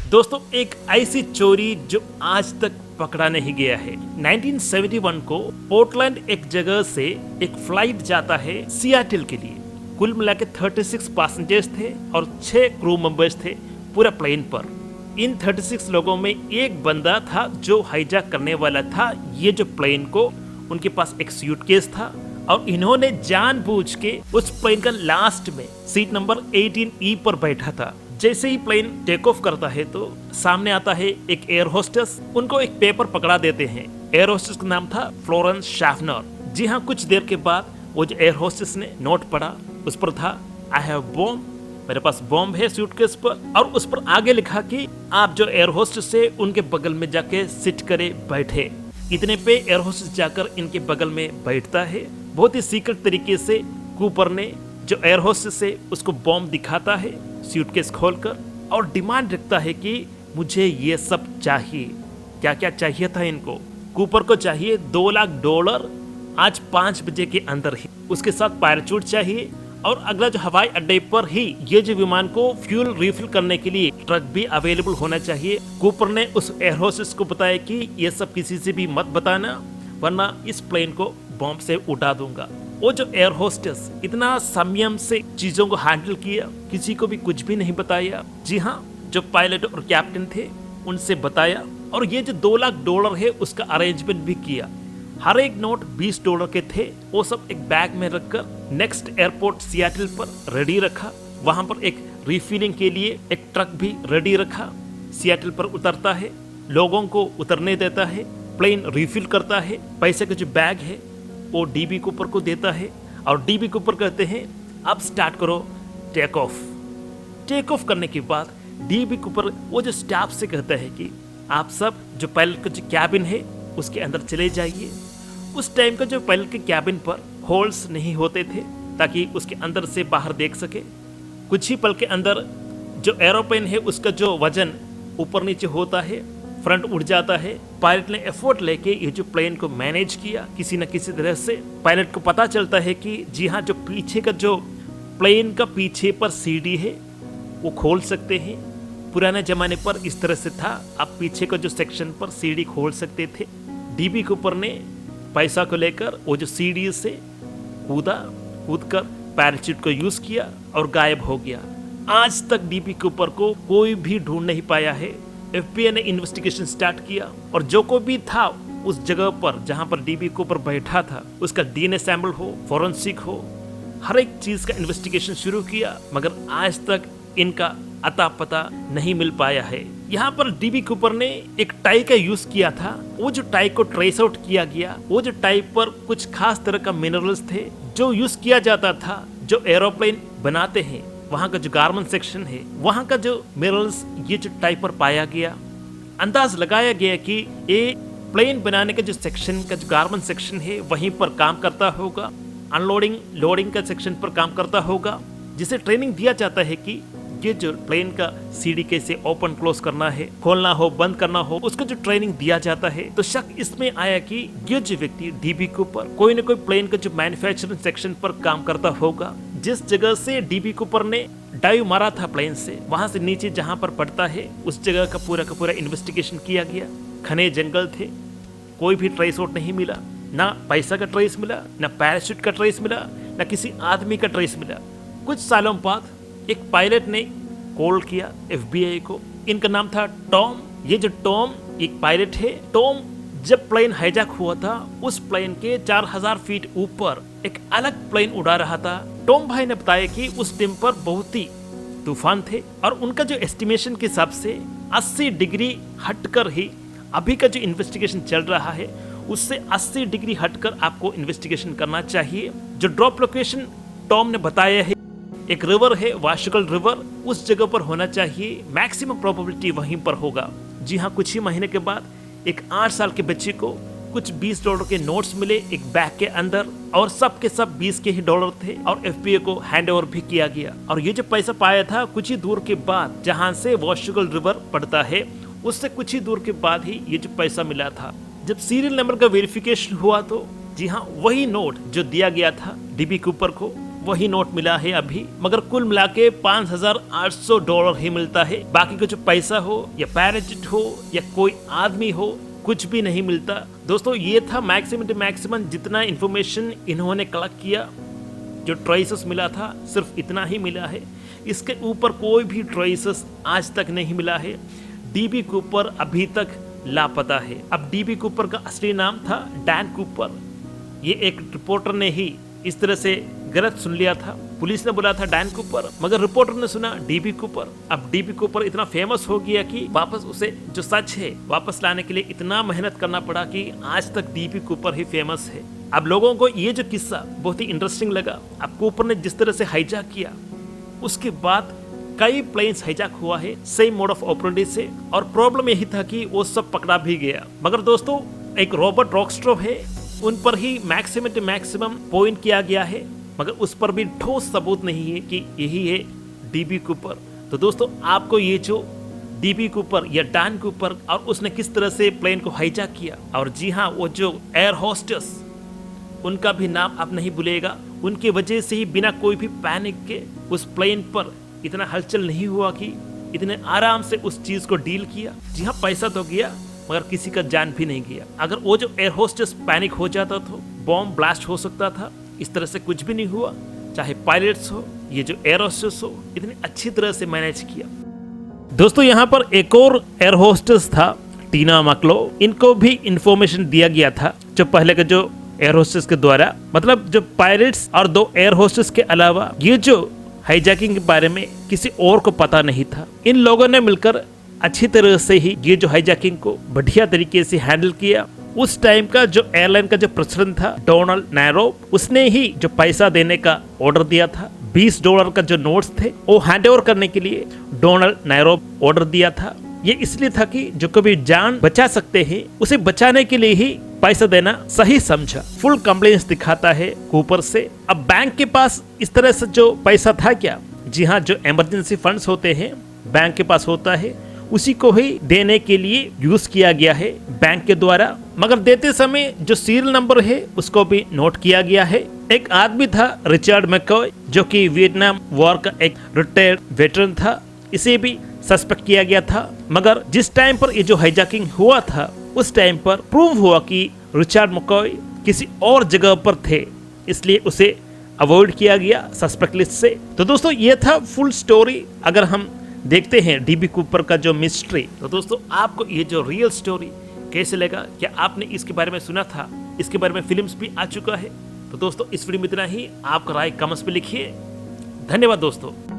दोस्तों, एक ऐसी चोरी जो आज तक पकड़ा नहीं गया है। 1971 को पोर्टलैंड एक जगह से एक फ्लाइट जाता है सियाटल के लिए। कुल मिला के 36 पैसेंजर्स थे और 6 क्रू मेंबर्स थे पूरा प्लेन पर। इन 36 लोगों में एक बंदा था जो हाईजैक करने वाला था ये जो प्लेन को। उनके पास एक सूटकेस था और इन्होंने जानबूझ के उस प्लेन का लास्ट में सीट नंबर 18E पर बैठा था। जैसे ही प्लेन टेक ऑफ करता है तो सामने आता है एक एयर होस्टेस। उनको एक पेपर पकड़ा देते हैं। एयर होस्टेस का नाम था फ्लोरेंस शाफनर। जी हाँ, कुछ देर के बाद वो जो एयर होस्टेस ने नोट पढ़ा, उस पर था आई हैव बॉम्ब, मेरे पास बॉम्ब है सूटकेस पर। और उस पर आगे लिखा कि आप जो एयर होस्टेस है उनके बगल में जाके सिट करे बैठे। इतने पे एयर होस्टेस जाकर इनके बगल में बैठता है। बहुत ही सीक्रेट तरीके से कूपर ने जो एयर होस्टेस है उसको बॉम्ब दिखाता है सूटकेस खोलकर और डिमांड रखता है कि मुझे ये सब चाहिए। क्या क्या चाहिए था इनको? कूपर को चाहिए $2 लाख आज 5 बजे के अंदर ही। उसके साथ पैराचूट चाहिए और अगला जो हवाई अड्डे पर ही ये जो विमान को फ्यूल रिफिल करने के लिए ट्रक भी अवेलेबल होना चाहिए। कूपर ने उस एयर होस्टेस को बताया कि ये सब किसी से भी मत बताना वरना इस प्लेन को बॉम्ब से उड़ा दूंगा। वो जो एयर होस्टेस इतना संयम से चीजों को हैंडल किया, किसी को भी कुछ भी नहीं बताया। जी हाँ, जो पायलट और कैप्टन थे उनसे बताया और ये जो $2 लाख है उसका अरेंजमेंट भी किया। हर एक नोट $20 के थे। वो सब एक बैग में रखकर नेक्स्ट एयरपोर्ट सियाटल पर रेडी रखा। वहां पर एक रिफिलिंग के लिए एक ट्रक भी रेडी रखा। सियाटल पर उतरता है, लोगों को उतरने देता है, प्लेन रिफिल करता है। पैसे का जो बैग है वो डीबी कूपर को देता है और डीबी कूपर कहते हैं अब स्टार्ट करो टेक ऑफ। टेक ऑफ करने के बाद डीबी कूपर वो जो स्टाफ से कहता है कि आप सब जो पायलट का जो कैबिन है उसके अंदर चले जाइए। उस टाइम का जो पायलट के कैबिन पर होल्स नहीं होते थे ताकि उसके अंदर से बाहर देख सके। कुछ ही पल के अंदर जो एरोप्लेन है उसका जो वजन ऊपर नीचे होता है, फ्रंट उड़ जाता है। पायलट ने एफर्ट लेके ये जो प्लेन को मैनेज किया किसी न किसी तरह से। पायलट को पता चलता है कि जी हाँ, जो पीछे का जो प्लेन का पीछे पर सीढ़ी है वो खोल सकते हैं। पुराने जमाने पर इस तरह से था, आप पीछे का जो सेक्शन पर सीढ़ी खोल सकते थे। डीबी कूपर ने पैसा को लेकर वो जो सीढ़ी से कूदकर पैराशूट को यूज किया और गायब हो गया। आज तक डीबी कूपर को कोई भी ढूंढ नहीं पाया है। एफबीआई ने इन्वेस्टिगेशन स्टार्ट किया और जो कोई भी था उस जगह पर जहां पर डीबी कूपर बैठा था उसका डीएनए सैंपल हो, फॉरेंसिक हो, हर एक चीज का इन्वेस्टिगेशन शुरू किया, मगर आज तक इनका अता पता नहीं मिल पाया है। यहाँ पर डीबी कूपर ने एक टाई का यूज किया था। वो जो टाई को ट्रेस आउट किया गया, वो जो टाई पर कुछ खास तरह का मिनरल्स थे जो यूज किया जाता था जो एरोप्लेन बनाते हैं। वहाँ का जो गारमेंट सेक्शन है वहाँ का जो मिनरल्स ये जो टाई पर पाया गया। अंदाज लगाया गया कि ये प्लेन बनाने का जो सेक्शन का जो गारमेंट सेक्शन है वहीं पर काम करता होगा। अनलोडिंग लोडिंग का सेक्शन पर काम करता होगा, जिसे ट्रेनिंग दिया जाता है कि ये जो प्लेन का सीढ़ी कैसे ओपन क्लोज करना है, खोलना हो, बंद करना हो, उसका जो ट्रेनिंग दिया जाता है। तो शक इसमें आया कि ये जो व्यक्ति डीबी कूपर कोई न कोई प्लेन का जो मैन्युफैक्चरिंग सेक्शन पर काम करता होगा। जिस जगह से डीबी कूपर ने डाइव मारा था प्लेन से, वहां से नीचे जहां पर पड़ता है उस जगह का पूरा इन्वेस्टिगेशन किया गया। घने जंगल थे, कोई भी ट्रेस आउट नहीं मिला, ना पैसा का ट्रेस मिला, ना पैराशूट का ट्रेस मिला, ना किसी आदमी का ट्रेस मिला। कुछ सालों बाद एक पायलट ने कॉल किया एफबीआई को। इनका नाम था टॉम। ये जो टॉम एक पायलट है। टॉम जब प्लेन हाईजैक हुआ था उस प्लेन के 4000 फीट ऊपर एक अलग प्लेन उड़ा रहा था। टॉम भाई ने बताया कि उस टाइम पर बहुत ही तूफान थे और उनका जो एस्टिमेशन के हिसाब से 80 डिग्री हटकर ही अभी का जो इन्वेस्टिगेशन चल रहा है उससे 80 डिग्री हटकर आपको इन्वेस्टिगेशन करना चाहिए। जो ड्रॉप लोकेशन टॉम ने बताया है, एक रिवर है वाशुकल रिवर, उस जगह पर होना चाहिए। मैक्सिमम प्रोबेबिलिटी वहीं पर होगा। जी हाँ, कुछ ही महीने के बाद एक 8 साल के बच्चे को कुछ $20 के नोट्स मिले एक बैग के अंदर और सब के सब 20 के ही डॉलर थे और एफबीआई को हैंड ओवर भी किया गया। और ये जो पैसा पाया था कुछ ही दूर के बाद जहां से वाशुकल रिवर पड़ता है उससे कुछ ही दूर के बाद ही ये जो पैसा मिला था। जब सीरियल नंबर का वेरिफिकेशन हुआ तो जी हाँ, वही नोट जो दिया गया था डीबी कूपर को वही नोट मिला है अभी, मगर कुल मिला के $5,800 ही मिलता है। बाकी का जो पैसा हो या पैराशूट हो या कोई आदमी हो, कुछ भी नहीं मिलता। दोस्तों ये था मैक्सिमम जितना इंफॉर्मेशन इन्होंने कलेक्ट किया। जो ट्रेसेस मिला था सिर्फ इतना ही मिला है, इसके ऊपर कोई भी ट्रेसेस आज तक नहीं मिला है। डीबी कूपर अभी तक लापता है। अब डीबी कूपर का असली नाम था डैन कूपर। ये एक रिपोर्टर ने ही इस तरह से गलत सुन लिया था। पुलिस ने बोला था डैन कूपर, मगर रिपोर्टर ने सुना डीबी कूपर। अब डीबी कूपर इतना फेमस हो गया कि वापस उसे जो सच है वापस लाने के लिए इतना मेहनत करना पड़ा कि आज तक डीबी कूपर ही फेमस है। अब लोगों को ये जो किस्सा बहुत ही इंटरेस्टिंग लगा। अब कूपर ने जिस तरह से हाईजैक किया, उसके बाद कई प्लेन्स हाईजैक हुआ है सेम मोड ऑफ ऑपरेंडी से, और प्रॉब्लम यही था कि वो सब पकड़ा भी गया। मगर दोस्तों एक रॉबर्ट रॉकस्ट्रो है, उन पर ही मैक्सिमम पॉइंट किया गया है, मगर उस पर भी ठोस सबूत नहीं है कि यही है डीबी कूपर। तो दोस्तों आपको ये जो डीबी कूपर या डैन कूपर और उसने किस तरह से प्लेन को हाईजैक किया, और जी हाँ वो जो एयर होस्टेस, उनका भी नाम आप नहीं भूलेगा। उनकी वजह से ही बिना कोई भी पैनिक के उस प्लेन पर इतना हलचल नहीं हुआ कि इतने आराम से उस चीज को डील किया। जी हाँ पैसा तो गया मगर किसी का जान भी नहीं गया। अगर वो जो एयर होस्टेस पैनिक हो जाता तो बॉम्ब ब्लास्ट हो सकता था। इस तरह से कुछ भी नहीं हुआ। चाहे पायलट्स हो, ये जो एयर होस्टेस हो, इतनी अच्छी तरह से मैनेज किया। दोस्तों यहाँ पर एक और एयर होस्टेस था, टीना मैक्लो। इनको भी इंफॉर्मेशन दिया गया था जो पहले के जो एयर होस्टेस के द्वारा, मतलब जो पायलट्स और 2 एयर होस्टेस के अलावा ये जो हाईजैकिंग के बारे में किसी और को पता नहीं था। इन लोगों ने मिलकर अच्छी तरह से ही ये जो हाईजैकिंग को बढ़िया तरीके से हैंडल किया। उस टाइम का जो एयरलाइन का जो प्रेसिडेंट था डोनाल्ड नैरोब, उसने ही जो पैसा देने का ऑर्डर दिया था। $20 का जो नोट्स थे वो हैंड ओवर करने के लिए डोनाल्ड नैरोब ऑर्डर दिया था। ये इसलिए था कि जो कभी जान बचा सकते हैं उसे बचाने के लिए ही पैसा देना सही समझा। फुल कंप्लेंस दिखाता है कूपर से। अब बैंक के पास इस तरह से जो पैसा था क्या? जी हाँ, जो इमरजेंसी फंड्स होते हैं बैंक के पास होता है, उसी को ही देने के लिए यूज किया गया है बैंक के द्वारा। मगर देते समय जो सीरियल नंबर है उसको भी नोट किया गया है। एक आदमी था रिचर्ड मैकॉय, जो कि वियतनाम वॉर का एक रिटायर्ड वेटरन था। इसे भी सस्पेक्ट किया गया था। मगर जिस टाइम पर ये जो हाईजैकिंग हुआ था उस टाइम पर प्रूव हुआ कि रिचर्ड मैकॉय किसी और जगह पर थे, इसलिए उसे अवॉइड किया गया सस्पेक्ट लिस्ट से। तो दोस्तों ये था फुल स्टोरी। अगर हम देखते हैं डीबी कूपर का जो मिस्ट्री, तो दोस्तों आपको ये जो रियल स्टोरी कैसे लगा? क्या आपने इसके बारे में सुना था? इसके बारे में फिल्म्स भी आ चुका है। तो दोस्तों इस वीडियो में इतना ही। आपका राय कमेंट्स पे लिखिए। धन्यवाद दोस्तों।